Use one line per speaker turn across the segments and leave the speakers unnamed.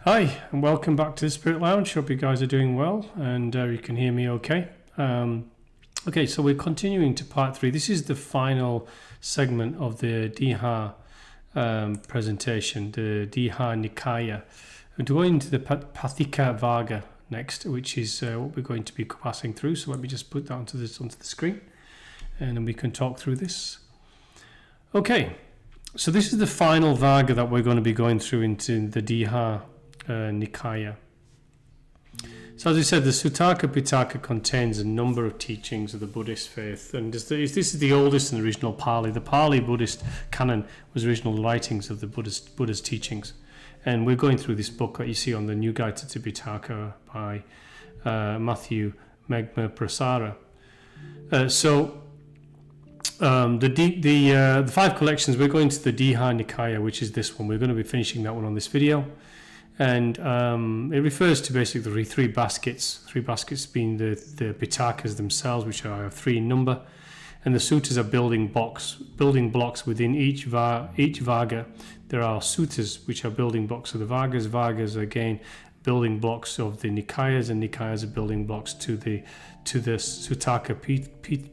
Hi, and welcome back to the Spirit Lounge. Hope you guys are doing well and you can hear me okay. Okay, so we're continuing to part 3. This is the final segment of the Digha presentation, the Digha Nikaya. We're going into the Pathika Vagga next, which is what we're going to be passing through. So let me just put that onto the screen and then we can talk through this. Okay, so this is the final Vagga that we're going to be going through into the Digha Nikaya. So as I said, the Sutta Pitaka contains a number of teachings of the Buddhist faith, and this is the oldest and original Pali. The Pali Buddhist Canon was original writings of the Buddha's teachings, and we're going through this book that you see on the New Guide to Tipitaka by Matthew Megma Prasara. The 5 collections, we're going to the Digha Nikaya, which is this one. We're going to be finishing that one on this video. And it refers to basically 3 baskets being the Pitakas themselves, which are 3 in number, and the Suttas are building blocks within each Vagga. There are Suttas, which are building blocks of the Vaggas are again building blocks of the Nikayas, and Nikayas are building blocks to the Sutta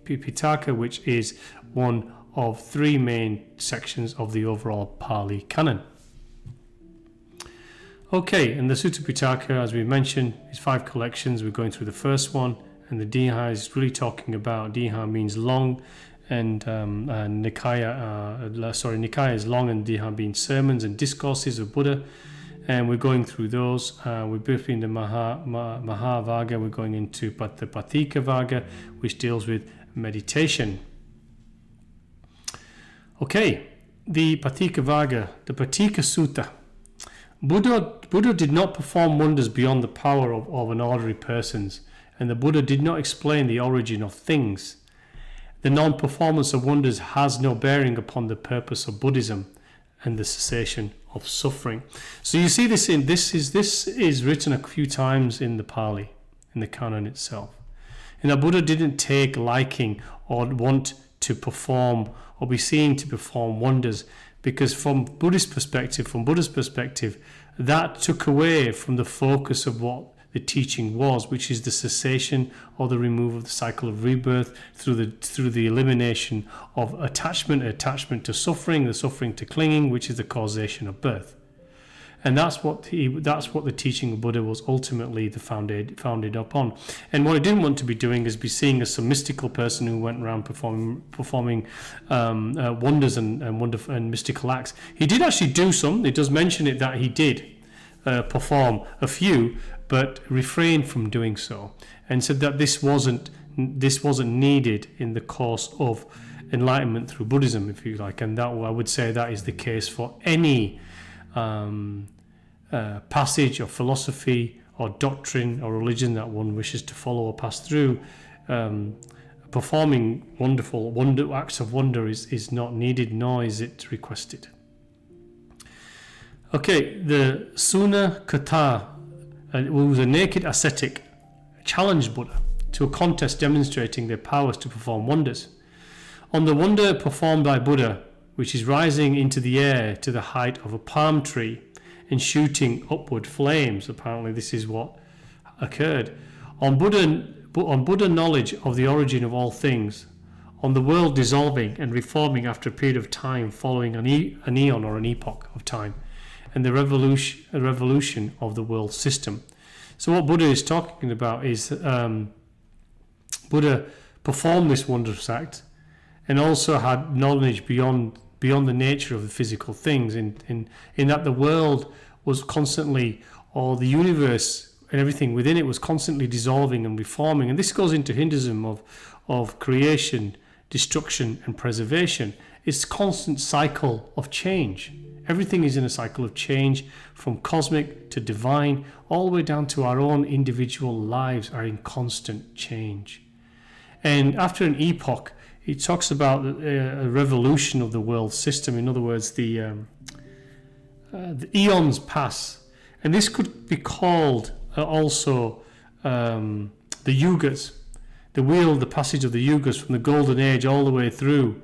Pitaka, which is one of 3 main sections of the overall Pali Canon. Okay, and the Sutta Pitaka, as we mentioned, is 5 collections. We're going through the first one, and the Digha is really talking about, Digha means long, and Nikaya is long, and Digha being sermons and discourses of Buddha, and we're going through those. We're between the Vagga, we're going into the Pathika Vagga, which deals with meditation. Okay, the Pathika Vagga, the Pathika Sutta. Buddha did not perform wonders beyond the power of an ordinary person's, and the Buddha did not explain the origin of things. The non-performance of wonders has no bearing upon the purpose of Buddhism and the cessation of suffering. So you see this is written a few times in the Pali, in the Canon itself. And that Buddha didn't take liking or want to perform or be seen to perform wonders, because from Buddha's perspective, that took away from the focus of what the teaching was, which is the cessation or the removal of the cycle of rebirth through the elimination of attachment to suffering, the suffering to clinging, which is the causation of birth. And that's what the teaching of Buddha was ultimately founded upon. And what he didn't want to be doing is be seen as some mystical person who went around performing wonders and mystical acts. He did actually do some. It does mention it that he did perform a few, but refrained from doing so, and said that this wasn't needed in the course of enlightenment through Buddhism, if you like. And that, I would say, that is the case for any passage or philosophy or doctrine or religion that one wishes to follow or pass through. Performing acts of wonder is not needed, nor is it requested. Okay, the Sutta Kata, who was a naked ascetic, challenged Buddha to a contest demonstrating their powers to perform wonders. On the wonder performed by Buddha, which is rising into the air to the height of a palm tree and shooting upward flames. Apparently this is what occurred. On Buddha knowledge of the origin of all things, on the world dissolving and reforming after a period of time following an eon or an epoch of time, and the revolution of the world system. So what Buddha is talking about is Buddha performed this wondrous act and also had knowledge beyond the nature of the physical things, in that the world was constantly, or the universe and everything within it was constantly dissolving and reforming. And this goes into Hinduism of creation, destruction and preservation. It's a constant cycle of change. Everything is in a cycle of change, from cosmic to divine, all the way down to our own individual lives are in constant change. And after an epoch, he talks about a revolution of the world system. In other words, the eons pass, and this could be called also the yugas, the passage of the yugas from the golden age all the way through,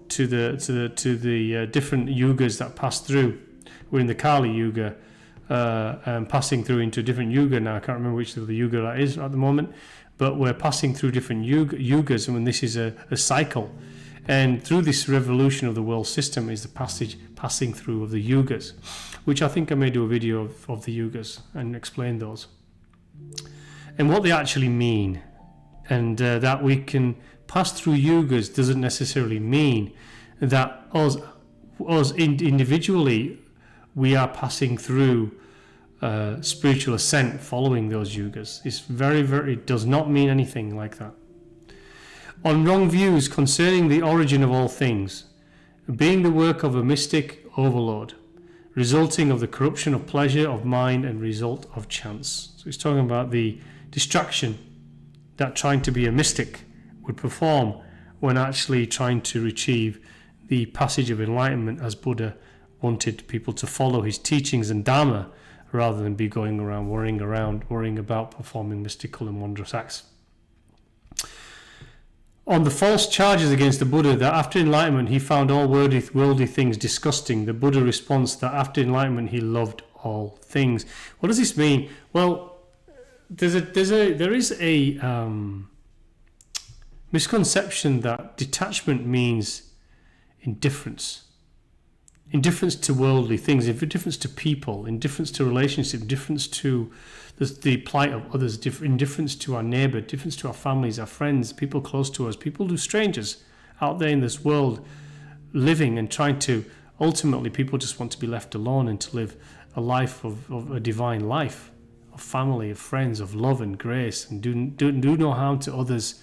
to the different yugas that pass through. We're in the Kali Yuga, and passing through into a different yuga. Now I can't remember which of the yuga that is at the moment, but we're passing through different yugas, and when this is a cycle, and through this revolution of the world system is the passing through of the yugas, which I think I may do a video of the yugas and explain those and what they actually mean, and that we can pass through yugas doesn't necessarily mean that us individually we are passing through spiritual ascent following those yugas. It's it does not mean anything like that. On wrong views concerning the origin of all things, being the work of a mystic overload, resulting of the corruption of pleasure of mind and result of chance. So he's talking about the distraction that trying to be a mystic would perform when actually trying to achieve the passage of enlightenment, as Buddha wanted people to follow his teachings and dhamma rather than be going around worrying about performing mystical and wondrous acts. On the false charges against the Buddha that after enlightenment he found all worldly things disgusting, the Buddha responds that after enlightenment he loved all things. What does this mean? Well, there is a misconception that detachment means indifference to worldly things, indifference to people, indifference to relationships, indifference to the plight of others, indifference to our neighbour, indifference to our families, our friends, people close to us, people who strangers out there in this world living and trying to, ultimately people just want to be left alone and to live a life of a divine life, of family, of friends, of love and grace, and do no harm to others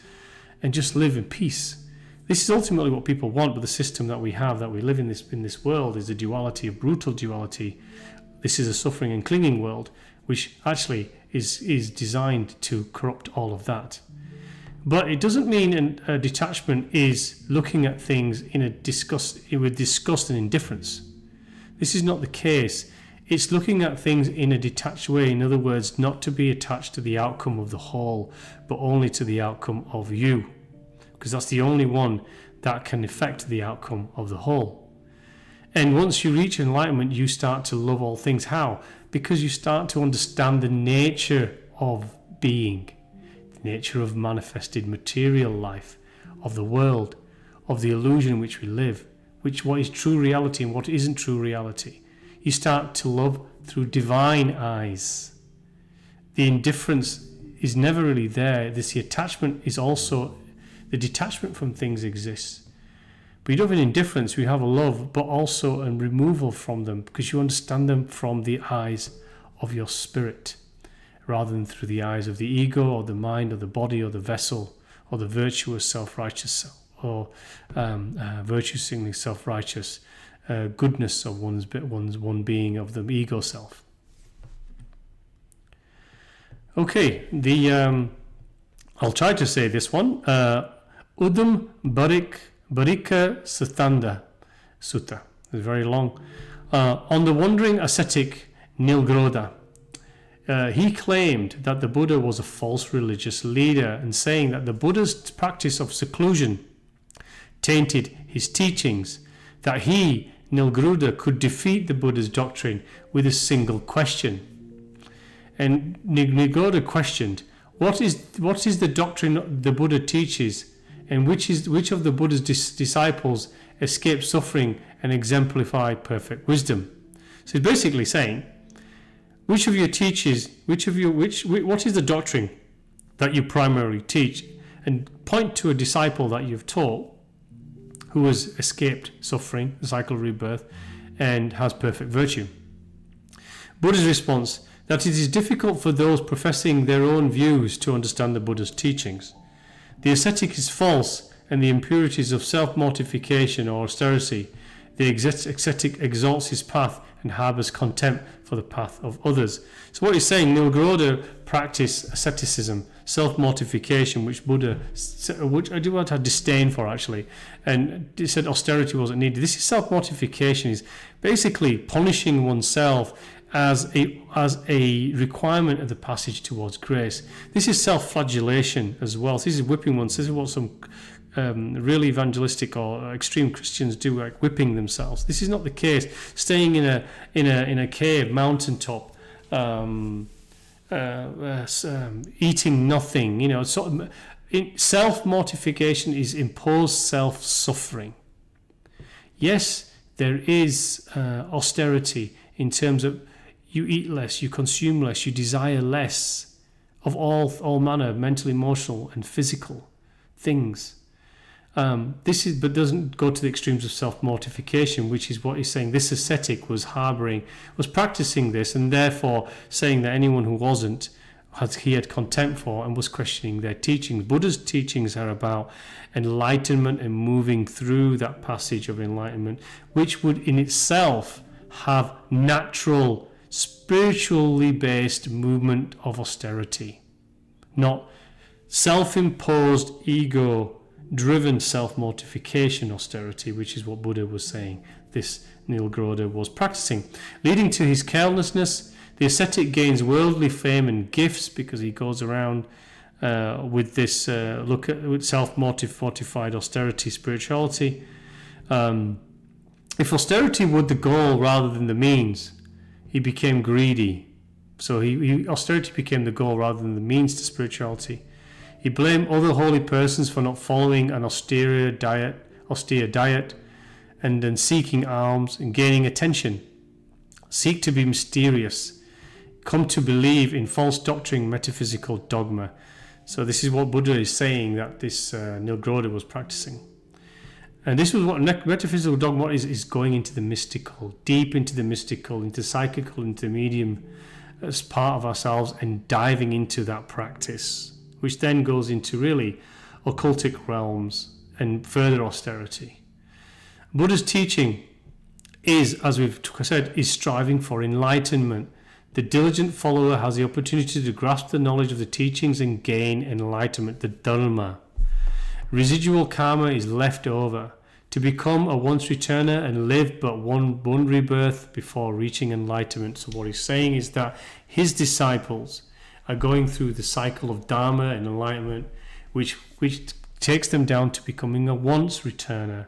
and just live in peace. This is ultimately what people want, but the system that we have, that we live in this world, is a duality, a brutal duality. This is a suffering and clinging world, which actually is designed to corrupt all of that. But it doesn't mean a detachment is looking at things with disgust and indifference. This is not the case. It's looking at things in a detached way. In other words, not to be attached to the outcome of the whole, but only to the outcome of you, because that's the only one that can affect the outcome of the whole. And once you reach enlightenment, you start to love all things. How? Because you start to understand the nature of being, the nature of manifested material life, of the world, of the illusion in which we live, what is true reality and what isn't true reality. You start to love through divine eyes. The indifference is never really there. The attachment is also, the detachment from things exists. But you don't have an indifference, we have a love, but also a removal from them, because you understand them from the eyes of your spirit, rather than through the eyes of the ego, or the mind, or the body, or the vessel, or the virtuous self-righteous self, or virtue-singling self-righteous goodness of one's one being of the ego self. Okay, I'll try to say this one. Udam Barika Sathanda Sutta. It's very long. On the wandering ascetic Nilgrodha, he claimed that the Buddha was a false religious leader, and saying that the Buddha's practice of seclusion tainted his teachings, that he, Nilgrodha, could defeat the Buddha's doctrine with a single question. And Nilgrodha questioned, what is the doctrine the Buddha teaches, and which of the Buddha's disciples escaped suffering and exemplified perfect wisdom? So he's basically saying, which of your teachers, what is the doctrine that you primarily teach, and point to a disciple that you've taught who has escaped suffering, the cycle of rebirth, and has perfect virtue. Buddha's response, that it is difficult for those professing their own views to understand the Buddha's teachings. The ascetic is false, and the impurities of self-mortification or austerity. The ascetic exalts his path and harbours contempt for the path of others. So what he's saying, Nilgrodha practiced asceticism, self-mortification, which I do want to have disdain for, actually, and he said austerity wasn't needed. This is self-mortification, is basically punishing oneself as a requirement of the passage towards grace. This is self-flagellation as well. This is whipping oneself. This is what some really evangelistic or extreme Christians do, like whipping themselves. This is not the case. Staying in a cave, mountaintop, eating nothing. Self-mortification is imposed self-suffering. Yes, there is austerity in terms of you eat less, you consume less, you desire less of all manner of mental, emotional, and physical things. But doesn't go to the extremes of self-mortification, which is what he's saying. This ascetic was practicing this, and therefore saying that anyone who wasn't, he had contempt for and was questioning their teachings. Buddha's teachings are about enlightenment and moving through that passage of enlightenment, which would in itself have natural, spiritually based movement of austerity, not self-imposed, ego-driven self-mortification austerity, which is what Buddha was saying this Nilgroda was practicing. Leading to his carelessness, the ascetic gains worldly fame and gifts because he goes around with this with self-mortified austerity spirituality. If austerity were the goal rather than the means, he became greedy. So austerity became the goal rather than the means to spirituality. He blamed other holy persons for not following an austere diet, and then seeking alms and gaining attention. Seek to be mysterious. Come to believe in false doctrine, metaphysical dogma. So this is what Buddha is saying that this Nilgroda was practicing. And this was what metaphysical dogma is going into the mystical, deep into the mystical, into psychical, into the medium as part of ourselves, and diving into that practice, which then goes into really occultic realms and further austerity. Buddha's teaching is, as we've said, is striving for enlightenment. The diligent follower has the opportunity to grasp the knowledge of the teachings and gain enlightenment, the dhamma. Residual karma is left over to become a once returner and live but one rebirth before reaching enlightenment. So what he's saying is that his disciples are going through the cycle of dhamma and enlightenment, which takes them down to becoming a once returner,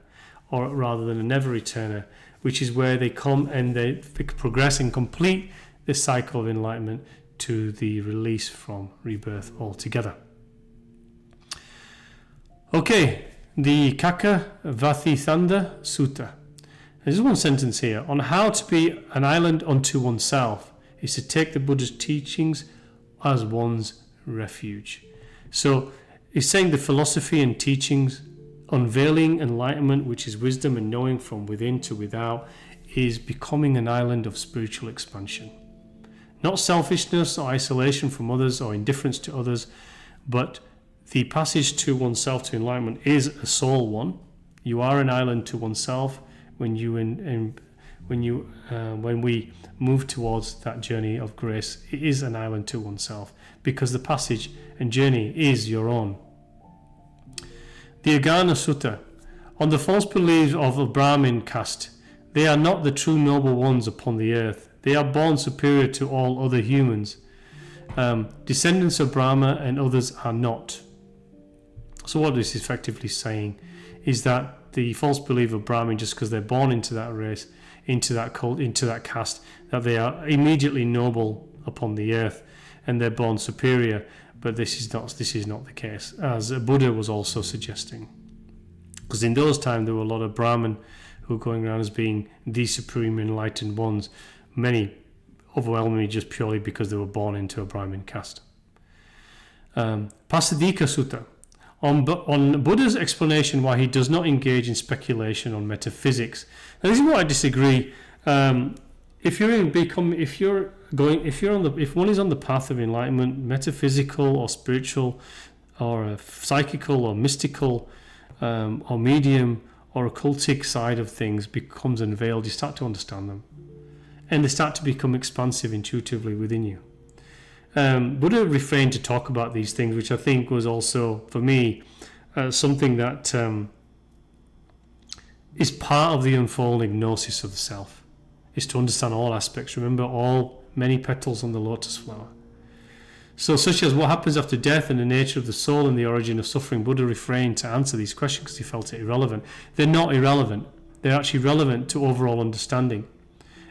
or rather than a never returner, which is where they come and they progress and complete the cycle of enlightenment to the release from rebirth altogether. Okay, the Kaka Vathithanda Sutta. There's one sentence here. On how to be an island unto oneself is to take the Buddha's teachings as one's refuge. So he's saying the philosophy and teachings, unveiling enlightenment, which is wisdom and knowing from within to without, is becoming an island of spiritual expansion. Not selfishness or isolation from others or indifference to others, but the passage to oneself to enlightenment is a soul one. You are an island to oneself when we move towards that journey of grace. It is an island to oneself because the passage and journey is your own. The Agana Sutta. On the false beliefs of a Brahmin caste, they are not the true noble ones upon the earth. They are born superior to all other humans. Descendants of Brahma and others are not. So what this is effectively saying is that the false belief of Brahmin, just because they're born into that race, into that cult, into that caste, that they are immediately noble upon the earth and they're born superior. But this is not the case, as Buddha was also suggesting. Because in those times there were a lot of Brahmin who were going around as being the supreme enlightened ones, many overwhelmingly just purely because they were born into a Brahmin caste. Pathika Sutta. On Buddha's explanation why he does not engage in speculation on metaphysics. Now this is what I disagree. If one is on the path of enlightenment, metaphysical or spiritual, or psychical or mystical, or medium or occultic side of things becomes unveiled, you start to understand them, and they start to become expansive intuitively within you. Buddha refrained to talk about these things, which I think was also, for me, something that is part of the unfolding gnosis of the self, is to understand all aspects. Remember, many petals on the lotus flower. So, such as what happens after death and the nature of the soul and the origin of suffering, Buddha refrained to answer these questions because he felt it irrelevant. They're not irrelevant. They're actually relevant to overall understanding.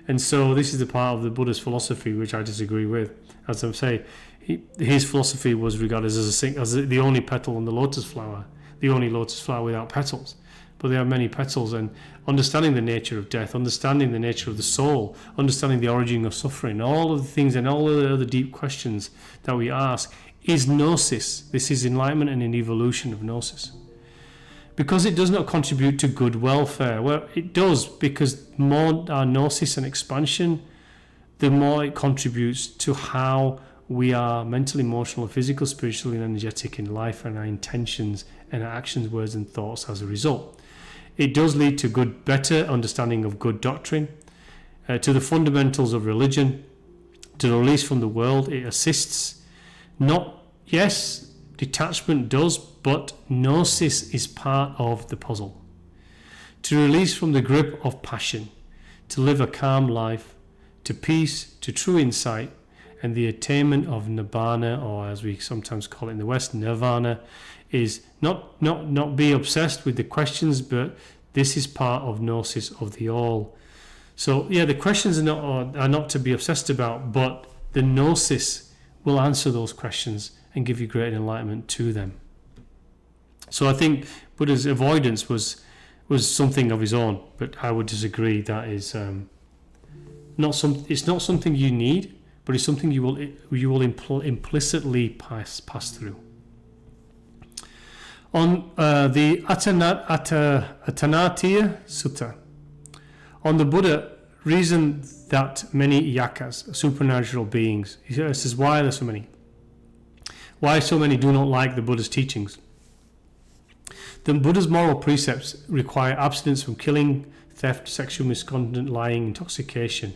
And so this is the part of the Buddha's philosophy which I disagree with. As I say, his philosophy was regarded as the only petal on the lotus flower, the only lotus flower without petals. But there are many petals, and understanding the nature of death, understanding the nature of the soul, understanding the origin of suffering, all of the things and all of the other deep questions that we ask is gnosis. This is enlightenment and an evolution of gnosis. Because it does not contribute to good welfare. Well, it does, because more our gnosis and expansion, the more it contributes to how we are mental, emotional, physical, spiritual, and energetic in life, and our intentions and our actions, words, and thoughts as a result. It does lead to better understanding of good doctrine, to the fundamentals of religion, to the release from the world. It assists. Detachment does, but gnosis is part of the puzzle. To release from the grip of passion, to live a calm life, to peace, to true insight, and the attainment of nibbana, or as we sometimes call it in the West, nirvana, is not be obsessed with the questions, but this is part of gnosis of the all. So yeah, the questions are not to be obsessed about, but the gnosis will answer those questions and give you great enlightenment to them. So I think Buddha's avoidance was something of his own, but I would disagree. That is it's not something you need, but it's something you will implicitly pass through. On the Attanatiya Sutta, on the Buddha reasoned that many yakas, supernatural beings, he says, why are there so many? Why so many do not like the Buddha's teachings? The Buddha's moral precepts require abstinence from killing, theft, sexual misconduct, lying, intoxication.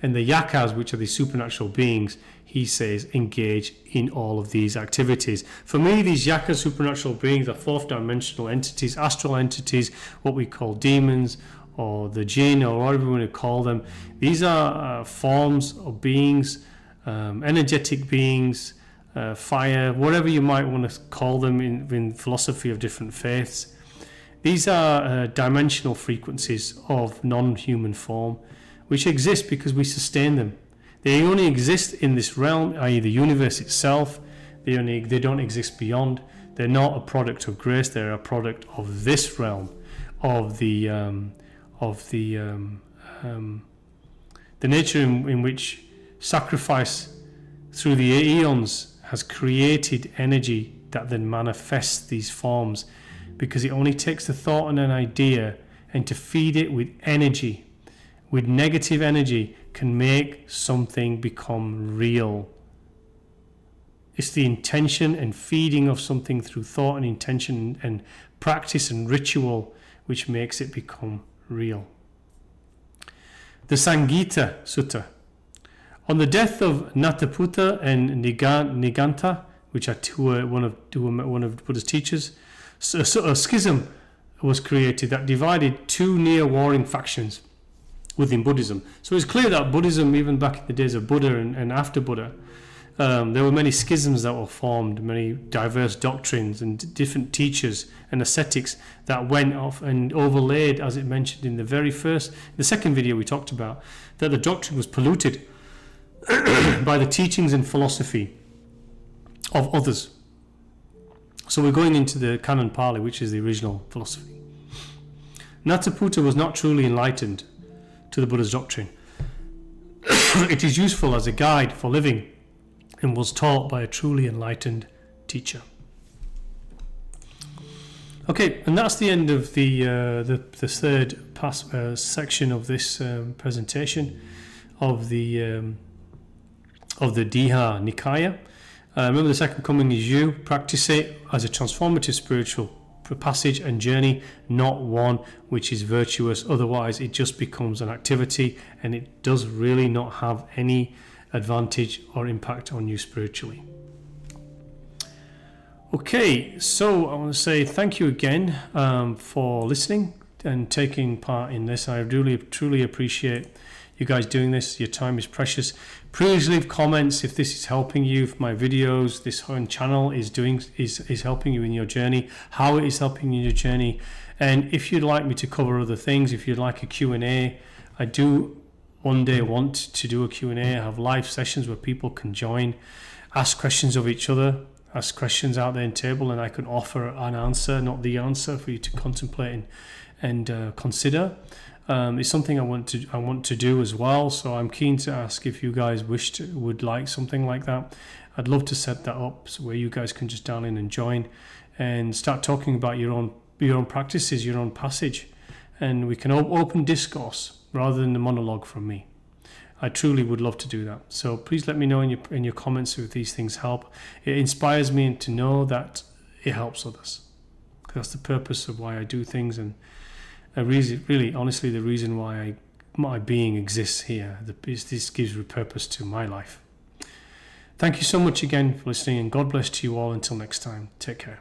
And the yakas, which are the supernatural beings, he says, engage in all of these activities. For me, these yakas, supernatural beings, are fourth dimensional entities, astral entities, what we call demons, or the jinn, or whatever we want to call them. These are forms of beings, energetic beings, fire, whatever you might want to call them in philosophy of different faiths. These are dimensional frequencies of non-human form, which exist because we sustain them. They only exist in this realm, i.e. the universe itself. They don't exist beyond. They're not a product of grace. They're a product of this realm, of the nature in which sacrifice through the eons has created energy that then manifests these forms, because it only takes a thought and an idea, and to feed it with energy, with negative energy, can make something become real. It's the intention and feeding of something through thought and intention and practice and ritual which makes it become real. The Samyutta Sutta. On the death of Nataputta and Niganta, which are one of Buddha's teachers, a schism was created that divided two near-warring factions within Buddhism. So it's clear that Buddhism, even back in the days of Buddha and after Buddha, there were many schisms that were formed, many diverse doctrines and different teachers and ascetics that went off and overlaid, as it mentioned in the second video we talked about, that the doctrine was polluted by the teachings and philosophy of others. So we're going into the Canon Pali, which is the original philosophy. Nataputta was not truly enlightened to the Buddha's doctrine. It is useful as a guide for living and was taught by a truly enlightened teacher. Okay, and that's the end of the third section of this presentation of the Digha Nikaya. Remember, the second coming is you. Practice it as a transformative spiritual passage and journey, not one which is virtuous. Otherwise, it just becomes an activity, and it does really not have any advantage or impact on you spiritually. Okay, so I want to say thank you again for listening and taking part in this. I really, truly appreciate you guys doing this. Your time is precious. Please leave comments if this is helping you, if my videos, this whole channel is helping you in your journey, how it is helping you in your journey. And if you'd like me to cover other things, if you'd like a Q&A, I do one day want to do a Q&A, have live sessions where people can join, ask questions of each other, ask questions out there in table, and I can offer an answer, not the answer, for you to contemplate and consider. It's something I want to do as well. So I'm keen to ask if you guys would like something like that. I'd love to set that up so where you guys can just dial in and join and start talking about your own practices, your own passage, and we can open discourse rather than the monologue from me. I truly would love to do that. So please let me know in your comments if these things help. It inspires me to know that it helps others. That's the purpose of why I do things, and really, honestly, the reason why my being exists here. This gives purpose to my life. Thank you so much again for listening, and God bless to you all. Until next time, take care.